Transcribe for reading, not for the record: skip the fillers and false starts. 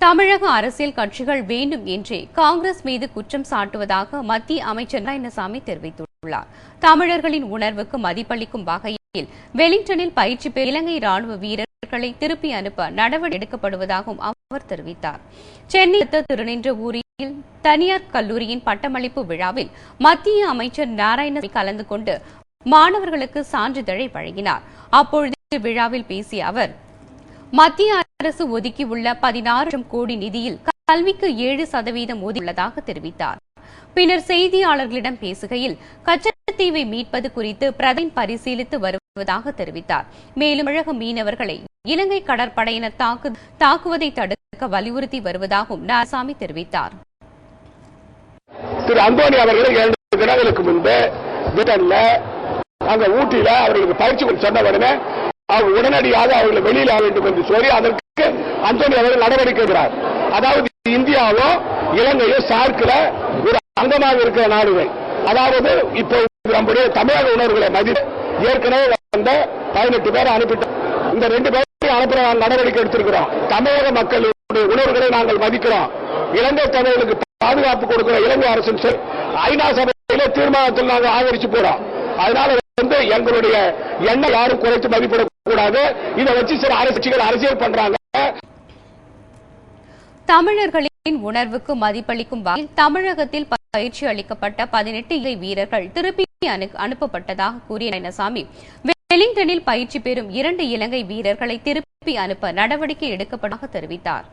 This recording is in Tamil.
தமிழக அரசியல் கட்சிகள் வேண்டும் என்றே காங்கிரஸ் மீது குற்றம் சாட்டுவதாக மத்திய அமைச்சர் நாராயணசாமி தெரிவித்துள்ளார். தமிழர்களின் உணர்வுக்கு மதிப்பளிக்கும் வகையில் வெலிங்டனில் பயிற்சி பெறும் இலங்கை ராணுவ வீரர்களை திருப்பி அனுப்ப நடவடிக்கை எடுக்கப்படுவதாகவும் அவர் தெரிவித்தார். சென்னை திருநின்ற ஊரில் தனியார் கல்லூரியின் பட்டமளிப்பு விழாவில் மத்திய அமைச்சர் நாராயணசாமி கலந்து கொண்டு மாணவர்களுக்கு சான்றிதழை வழங்கினார். அப்பொழுது விழாவில் பேசிய அவர், மத்திய அரசு ஒதுக்கியுள்ள 16 கோடி நிதியில் கல்விக்கு 7% ஒதுக்கியுள்ளதாக தெரிவித்தார். பின்னர் செய்தியாளர்களிடம் பேசுகையில் கச்சத்தீவை மீட்பது குறித்து பிரதமர் பரிசீலித்து வருவதாக தெரிவித்தார். மேலும் தமிழக மீனவர்களை இலங்கை கடற்படையினர் தாக்குவதை தடுக்க வலியுறுத்தி வருவதாகவும் நாராயணசாமி தெரிவித்தார். திரு அந்தோணி அவர்கள் 2 தினங்களுக்கு முன்பு ஊட்டியில அவர்களுக்கு பயிற்சி சொன்ன உடனே அவர் உடனடியாக அவர்களை வெளியில வேண்டும் என்று சொல்லி அதற்கு அந்தோணி அவர்கள் நடவடிக்கை எடுக்கிறார். அதாவது இந்தியாவோ இலங்கையோ சார்க்கில் ஒரு அங்கமாக இருக்கிற நாடுகள். அதாவது இப்போ நம்முடைய தமிழக உணர்வுகளை மதித்து ஏற்கனவே வந்த 18 பேரை அனுப்பிட்டோம். இந்த 2 பேரை அனுப்புற நடவடிக்கை எடுத்திருக்கிறோம். தமிழக மக்களுடைய உணர்வுகளை நாங்கள் மதிக்கிறோம். இலங்கை தமிழர்களுக்கு பாதுகாப்பு கொடுக்கிற இலங்கை அரசு ஐநா சபையில தீர்மானத்தில் நாங்கள் ஆதரிச்சு போறோம். அதனால எங்களுடைய எண்ணெய் யாரும் குறைத்து மதிப்பிடக்கூடாது. இதை வச்சு சில அரசியல் அரசியல் பண்றாங்க. தமிழர்களின் உணர்வுக்கு மதிப்பளிக்கும் வகையில் தமிழகத்தில் பயிற்சி அளிக்கப்பட்ட 18 இலங்கை வீரர்கள் திருப்பி அனுப்பப்பட்டதாக கூறிய நாராயணசாமி, வெலிங்டனில் பயிற்சி பெறும் 2 இலங்கை வீரர்களை திருப்பி அனுப்ப நடவடிக்கை எடுக்கப்பட்டதாக தெரிவித்தார்.